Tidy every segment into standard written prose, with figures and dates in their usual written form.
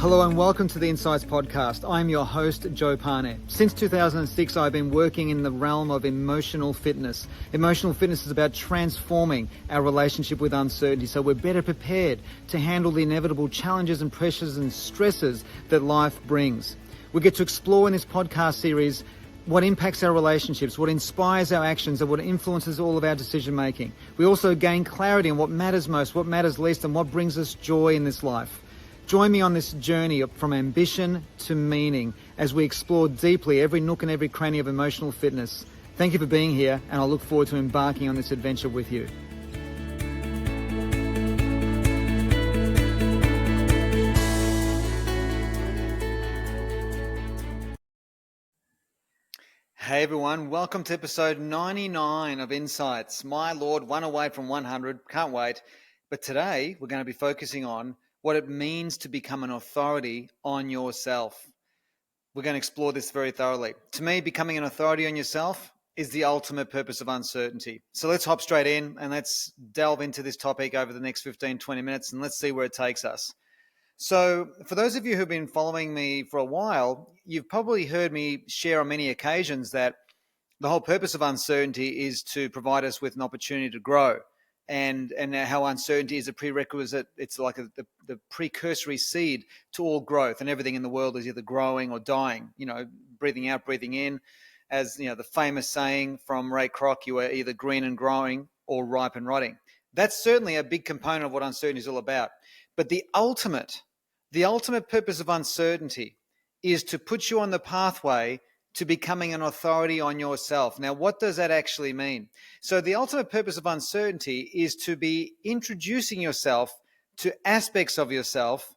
Hello and welcome to the Insights Podcast. I'm your host, Joe Parnett. Since 2006, I've been working in the realm of emotional fitness. Emotional fitness is about transforming our relationship with uncertainty so we're better prepared to handle the inevitable challenges and pressures and stresses that life brings. We get to explore in this podcast series what impacts our relationships, what inspires our actions, and what influences all of our decision making. We also gain clarity on what matters most, what matters least, and what brings us joy in this life. Join me on this journey from ambition to meaning as we explore deeply every nook and every cranny of emotional fitness. Thank you for being here, and I look forward to embarking on this adventure with you. Hey everyone, welcome to episode 99 of Insights. My Lord, one away from 100, can't wait. But today we're going to be focusing on what it means to become an authority on yourself. We're going to explore this very thoroughly. To me, becoming an authority on yourself is the ultimate purpose of uncertainty. So let's hop straight in and let's delve into this topic over the next 15, 20 minutes and let's see where it takes us. So for those of you who've been following me for a while, you've probably heard me share on many occasions that the whole purpose of uncertainty is to provide us with an opportunity to grow. And how uncertainty is a prerequisite. It's like the precursory seed to all growth, and everything in the world is either growing or dying. You know, breathing out, breathing in. As you know, the famous saying from Ray Kroc, you are either green and growing or ripe and rotting. That's certainly a big component of what uncertainty is all about. But the ultimate purpose of uncertainty is to put you on the pathway to becoming an authority on yourself. Now, what does that actually mean? So the ultimate purpose of uncertainty is to be introducing yourself to aspects of yourself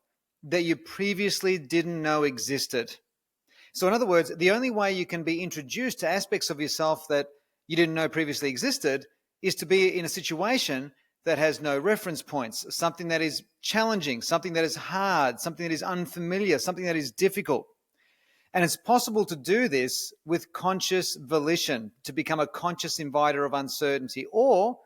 that you previously didn't know existed. So in other words, the only way you can be introduced to aspects of yourself that you didn't know previously existed is to be in a situation that has no reference points, something that is challenging, something that is hard, something that is unfamiliar, something that is difficult. And it's possible to do this with conscious volition, to become a conscious inviter of uncertainty, or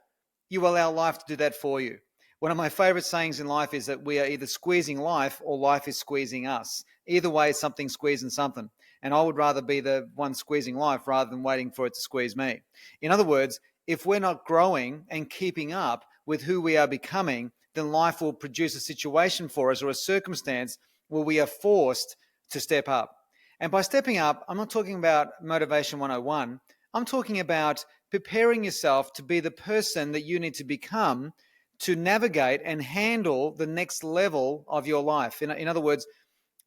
you allow life to do that for you. One of my favorite sayings in life is that we are either squeezing life or life is squeezing us. Either way, something's squeezing something. And I would rather be the one squeezing life rather than waiting for it to squeeze me. In other words, if we're not growing and keeping up with who we are becoming, then life will produce a situation for us or a circumstance where we are forced to step up. And by stepping up, I'm not talking about Motivation 101. I'm talking about preparing yourself to be the person that you need to become to navigate and handle the next level of your life. In other words,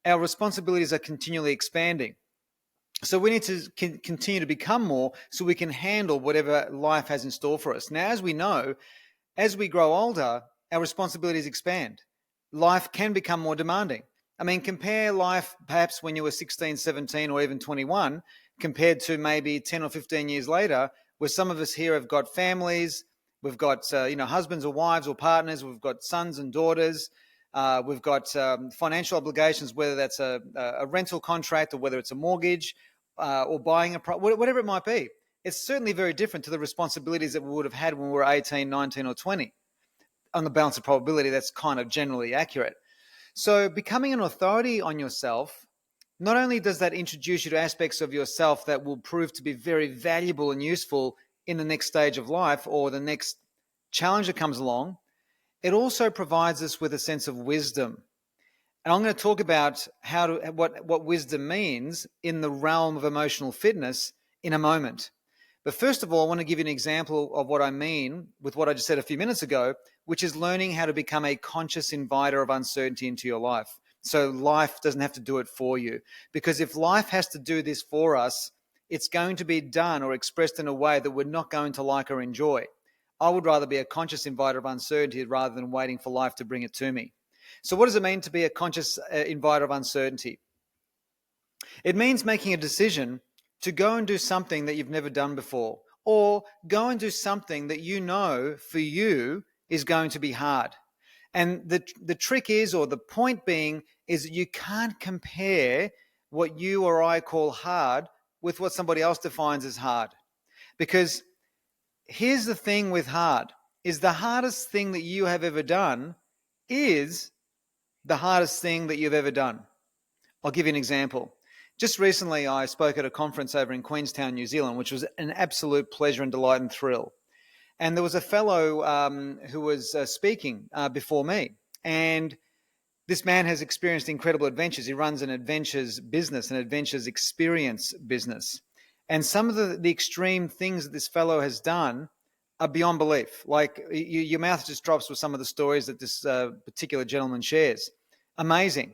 our responsibilities are continually expanding. So we need to continue to become more so we can handle whatever life has in store for us. Now, as we know, as we grow older, our responsibilities expand. Life can become more demanding. I mean, compare life perhaps when you were 16, 17, or even 21, compared to maybe 10 or 15 years later, where some of us here have got families, we've got husbands or wives or partners, we've got sons and daughters, we've got financial obligations, whether that's a rental contract or whether it's a mortgage or buying whatever it might be. It's certainly very different to the responsibilities that we would have had when we were 18, 19, or 20. On the balance of probability, that's kind of generally accurate. So becoming an authority on yourself, not only does that introduce you to aspects of yourself that will prove to be very valuable and useful in the next stage of life or the next challenge that comes along, it also provides us with a sense of wisdom. And I'm going to talk about what wisdom means in the realm of emotional fitness in a moment. But first of all, I want to give you an example of what I mean with what I just said a few minutes ago, which is learning how to become a conscious inviter of uncertainty into your life. So life doesn't have to do it for you. Because if life has to do this for us, it's going to be done or expressed in a way that we're not going to like or enjoy. I would rather be a conscious inviter of uncertainty rather than waiting for life to bring it to me. So what does it mean to be a conscious inviter of uncertainty? It means making a decision to go and do something that you've never done before, or go and do something that you know for you is going to be hard. And the trick is, or the point being, is that you can't compare what you or I call hard with what somebody else defines as hard. Because here's the thing with hard, is the hardest thing that you have ever done is the hardest thing that you've ever done. I'll give you an example. Just recently, I spoke at a conference over in Queenstown, New Zealand, which was an absolute pleasure and delight and thrill. And there was a fellow who was speaking before me. And this man has experienced incredible adventures. He runs an adventures business, an adventures experience business. And some of the extreme things that this fellow has done are beyond belief. Like your mouth just drops with some of the stories that this particular gentleman shares. Amazing.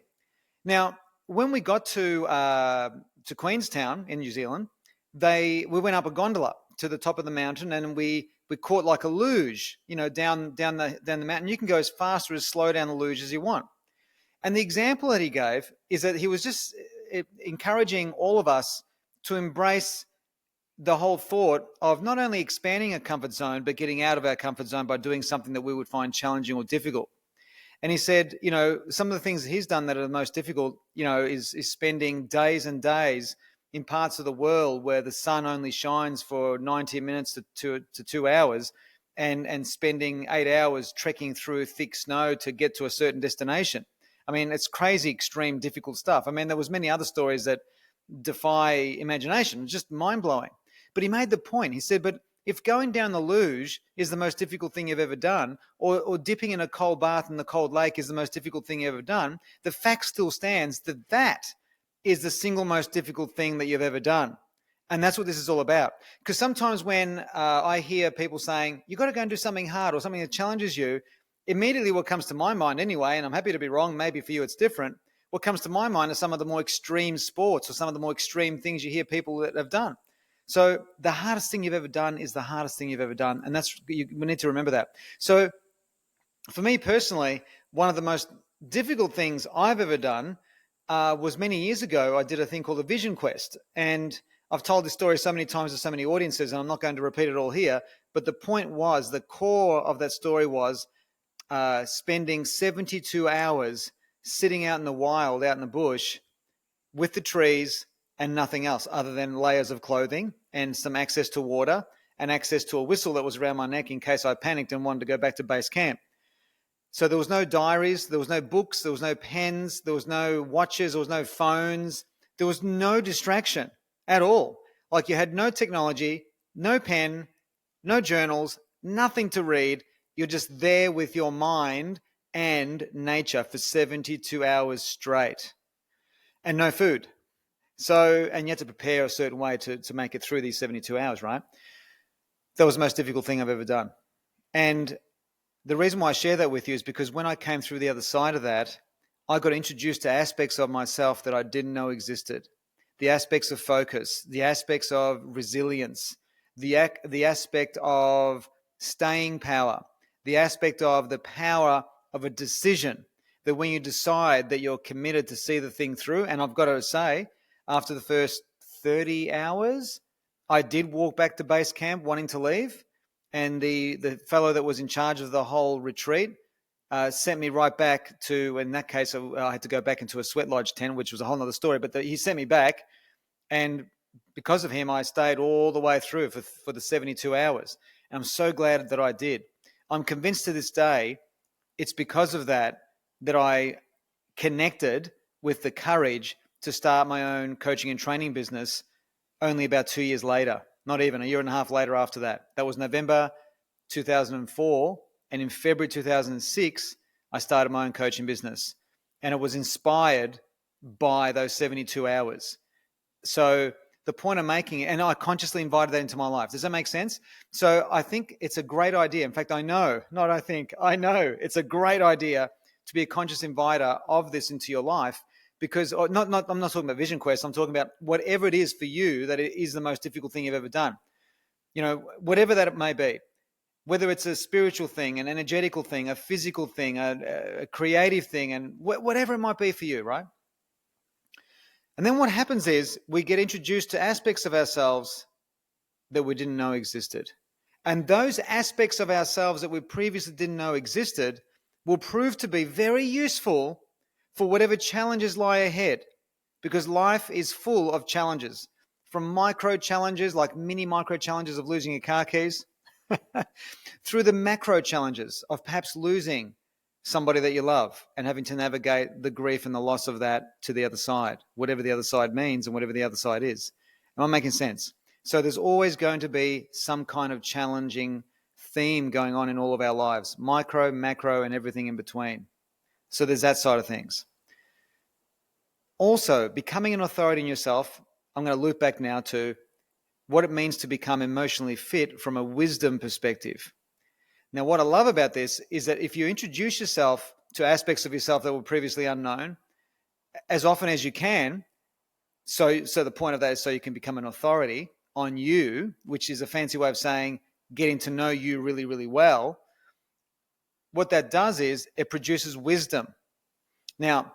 Now, when we got to Queenstown in New Zealand, we went up a gondola to the top of the mountain, and we caught like a luge, down the mountain. You can go as fast or as slow down the luge as you want. And the example that he gave is that he was just encouraging all of us to embrace the whole thought of not only expanding a comfort zone, but getting out of our comfort zone by doing something that we would find challenging or difficult. And he said, some of the things that he's done that are the most difficult, is spending days and days in parts of the world where the sun only shines for 90 minutes to 2 hours, and spending 8 hours trekking through thick snow to get to a certain destination. I mean, it's crazy, extreme, difficult stuff. I mean, there was many other stories that defy imagination, just mind-blowing. But he made the point. He said, but if going down the luge is the most difficult thing you've ever done, or dipping in a cold bath in the cold lake is the most difficult thing you've ever done, the fact still stands that that is the single most difficult thing that you've ever done. And that's what this is all about. Because sometimes when I hear people saying, you've got to go and do something hard or something that challenges you, immediately what comes to my mind anyway, and I'm happy to be wrong, maybe for you it's different, what comes to my mind are some of the more extreme sports or some of the more extreme things you hear people that have done. So the hardest thing you've ever done is the hardest thing you've ever done. And we need to remember that. So for me personally, one of the most difficult things I've ever done was many years ago. I did a thing called a vision quest. And I've told this story so many times to so many audiences, and I'm not going to repeat it all here. But the point was, the core of that story was spending 72 hours sitting out in the wild, out in the bush, with the trees and nothing else other than layers of clothing and some access to water and access to a whistle that was around my neck in case I panicked and wanted to go back to base camp. So there was no diaries, there was no books, there was no pens, there was no watches, there was no phones, there was no distraction at all. Like, you had no technology, no pen, no journals, nothing to read. You're just there with your mind and nature for 72 hours straight, and no food. So, and you had to prepare a certain way to make it through these 72 hours, right? That was the most difficult thing I've ever done. And the reason why I share that with you is because when I came through the other side of that, I got introduced to aspects of myself that I didn't know existed. The aspects of focus, the aspects of resilience, the aspect of staying power, the aspect of the power of a decision, that when you decide that you're committed to see the thing through. And I've got to say, after the first 30 hours, I did walk back to base camp wanting to leave. And the fellow that was in charge of the whole retreat sent me right back to, in that case, I had to go back into a sweat lodge tent, which was a whole other story. But he sent me back. And because of him, I stayed all the way through for the 72 hours. And I'm so glad that I did. I'm convinced to this day it's because of that I connected with the courage to start my own coaching and training business only about 2 years later, not even a year and a half later after that. That was November 2004. And in February 2006, I started my own coaching business. And it was inspired by those 72 hours. So the point I'm making, and I consciously invited that into my life. Does that make sense? So I think it's a great idea. In fact, I know it's a great idea to be a conscious inviter of this into your life, because I'm not talking about Vision Quest. I'm talking about whatever it is for you that it is the most difficult thing you've ever done. Whatever that it may be, whether it's a spiritual thing, an energetical thing, a physical thing, a creative thing, and whatever it might be for you, right? And then what happens is we get introduced to aspects of ourselves that we didn't know existed. And those aspects of ourselves that we previously didn't know existed will prove to be very useful for whatever challenges lie ahead, because life is full of challenges, from micro challenges like mini micro challenges of losing your car keys through the macro challenges of perhaps losing somebody that you love and having to navigate the grief and the loss of that to the other side, whatever the other side means and whatever the other side is. Am I making sense? So there's always going to be some kind of challenging theme going on in all of our lives, micro, macro, and everything in between. So there's that side of things. Also, becoming an authority in yourself, I'm going to loop back now to what it means to become emotionally fit from a wisdom perspective. Now, what I love about this is that if you introduce yourself to aspects of yourself that were previously unknown, as often as you can, so the point of that is so you can become an authority on you, which is a fancy way of saying getting to know you really, really well. What that does is it produces wisdom. Now,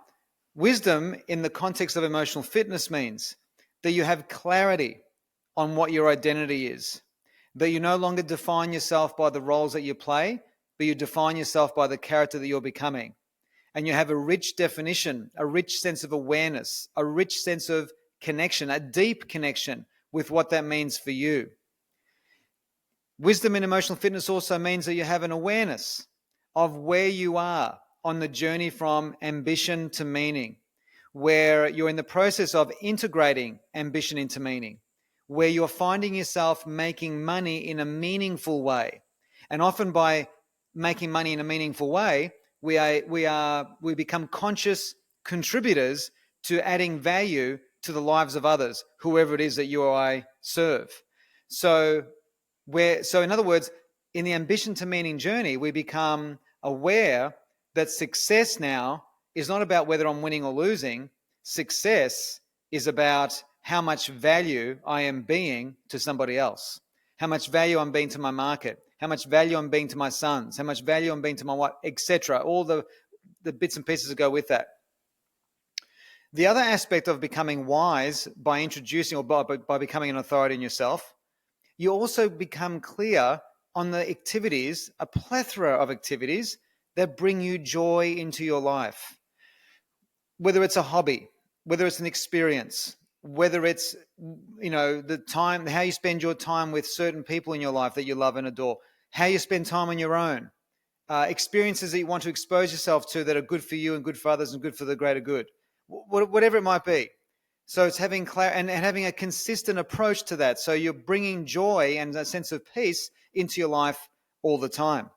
wisdom in the context of emotional fitness means that you have clarity on what your identity is, that you no longer define yourself by the roles that you play, but you define yourself by the character that you're becoming. And you have a rich definition, a rich sense of awareness, a rich sense of connection, a deep connection with what that means for you. Wisdom in emotional fitness also means that you have an awareness of where you are on the journey from ambition to meaning, where you're in the process of integrating ambition into meaning, where you're finding yourself making money in a meaningful way. And often by making money in a meaningful way, we become conscious contributors to adding value to the lives of others, whoever it is that you or I serve. So in other words, in the ambition to meaning journey, we become aware that success now is not about whether I'm winning or losing. Success is about how much value I am being to somebody else, how much value I'm being to my market, how much value I'm being to my sons, how much value I'm being to my wife, etc. All the bits and pieces that go with that. The other aspect of becoming wise by introducing or by becoming an authority in yourself, you also become clear on the activities, a plethora of activities that bring you joy into your life. Whether it's a hobby, whether it's an experience, whether it's, the time, how you spend your time with certain people in your life that you love and adore, how you spend time on your own, experiences that you want to expose yourself to that are good for you and good for others and good for the greater good, whatever it might be. So it's having and having a consistent approach to that. So you're bringing joy and a sense of peace into your life all the time.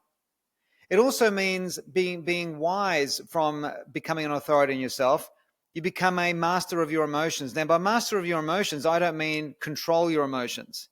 It also means being wise from becoming an authority in yourself. You become a master of your emotions. Now, by master of your emotions, I don't mean control your emotions.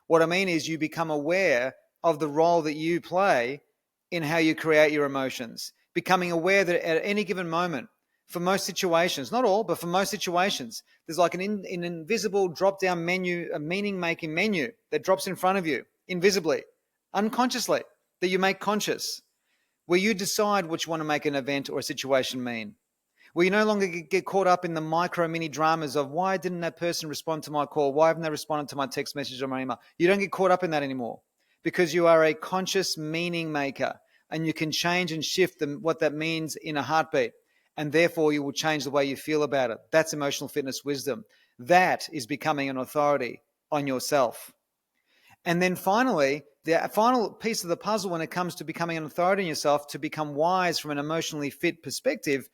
What I mean is you become aware of the role that you play in how you create your emotions, becoming aware that at any given moment, for most situations, not all, but for most situations, there's like an invisible drop-down menu, a meaning-making menu that drops in front of you, invisibly, unconsciously, that you make conscious, where you decide what you want to make an event or a situation mean, where you no longer get caught up in the micro mini dramas of why didn't that person respond to my call? Why haven't they responded to my text message or my email? You don't get caught up in that anymore because you are a conscious meaning maker and you can change and shift what that means in a heartbeat. And therefore you will change the way you feel about it. That's emotional fitness wisdom. That is becoming an authority on yourself. And then finally, the final piece of the puzzle when it comes to becoming an authority on yourself, to become wise from an emotionally fit perspective,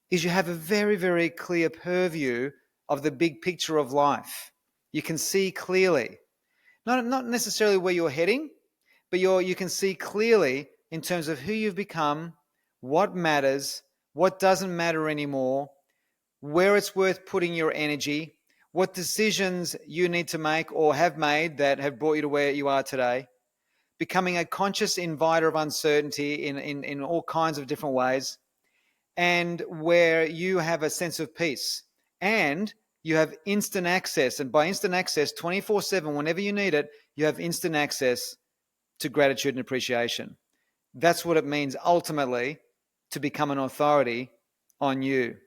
is you have a very, very clear purview of the big picture of life. You can see clearly, not necessarily where you're heading, but you can see clearly in terms of who you've become, what matters, what doesn't matter anymore, where it's worth putting your energy, what decisions you need to make or have made that have brought you to where you are today, becoming a conscious inviter of uncertainty in all kinds of different ways, and where you have a sense of peace and you have instant access. And by instant access, 24/7, whenever you need it, you have instant access to gratitude and appreciation. That's what it means ultimately to become an authority on you.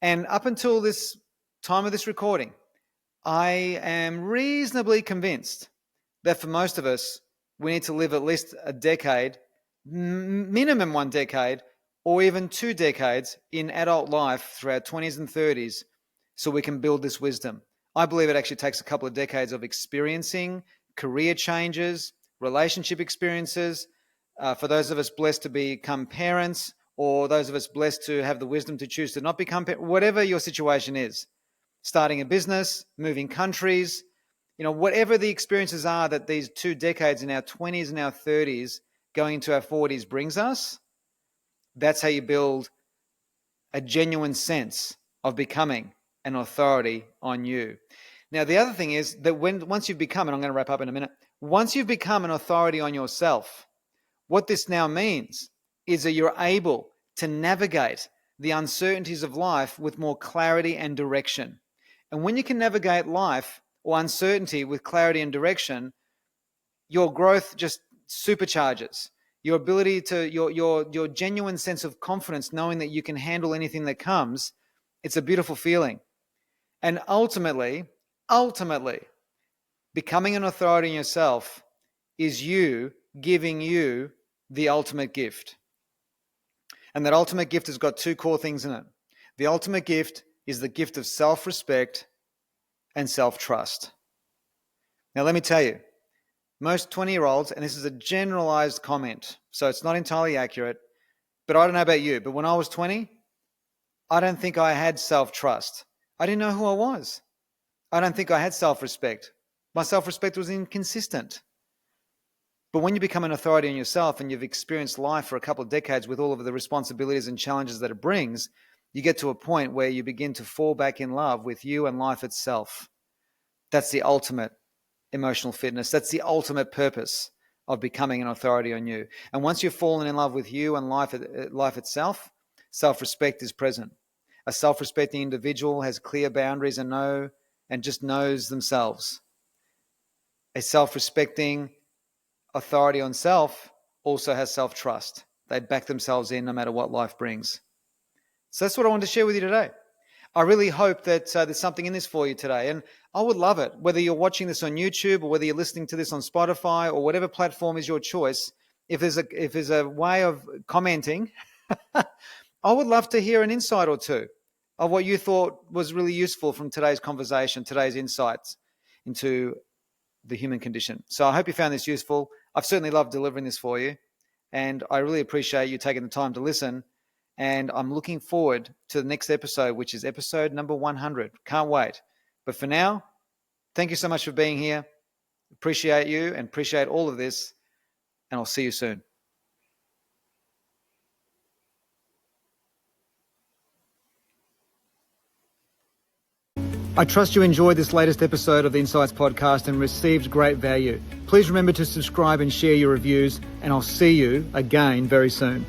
And up until this time of this recording, I am reasonably convinced that for most of us, we need to live at least a decade, minimum 1 decade, or even 2 decades in adult life through our 20s and 30s so we can build this wisdom. I believe it actually takes a couple of decades of experiencing career changes, relationship experiences, For those of us blessed to become parents, or those of us blessed to have the wisdom to choose to not become parents, whatever your situation is, starting a business, moving countries, whatever the experiences are that these 2 decades in our 20s and our 30s going into our 40s brings us, that's how you build a genuine sense of becoming an authority on you. Now, the other thing is that once you've become, and I'm going to wrap up in a minute, once you've become an authority on yourself, what this now means is that you're able to navigate the uncertainties of life with more clarity and direction. And when you can navigate life or uncertainty with clarity and direction, your growth just supercharges. Your ability to, your genuine sense of confidence, knowing that you can handle anything that comes, it's a beautiful feeling. And ultimately, becoming an authority in yourself is you giving you the ultimate gift. And that ultimate gift has got 2 core things in it. The ultimate gift is the gift of self-respect and self-trust. Now, let me tell you, most 20-year-olds, and this is a generalized comment, so it's not entirely accurate, but I don't know about you, but when I was 20, I don't think I had self-trust. I didn't know who I was. I don't think I had self-respect. My self-respect was inconsistent. But when you become an authority on yourself and you've experienced life for a couple of decades with all of the responsibilities and challenges that it brings, you get to a point where you begin to fall back in love with you and life itself. That's the ultimate emotional fitness. That's the ultimate purpose of becoming an authority on you. And once you've fallen in love with you and life itself, self-respect is present. A self-respecting individual has clear boundaries and just knows themselves. A self-respecting authority on self also has self-trust. They back themselves in no matter what life brings. So that's what I wanted to share with you today. I really hope that there's something in this for you today. And I would love it, whether you're watching this on YouTube or whether you're listening to this on Spotify or whatever platform is your choice, if there's a way of commenting, I would love to hear an insight or two of what you thought was really useful from today's conversation, today's insights into the human condition. So I hope you found this useful. I've certainly loved delivering this for you, and I really appreciate you taking the time to listen. And I'm looking forward to the next episode, which is episode number 100. Can't wait. But for now, thank you so much for being here. Appreciate you and appreciate all of this. And I'll see you soon. I trust you enjoyed this latest episode of the Insights Podcast and received great value. Please remember to subscribe and share your reviews, and I'll see you again very soon.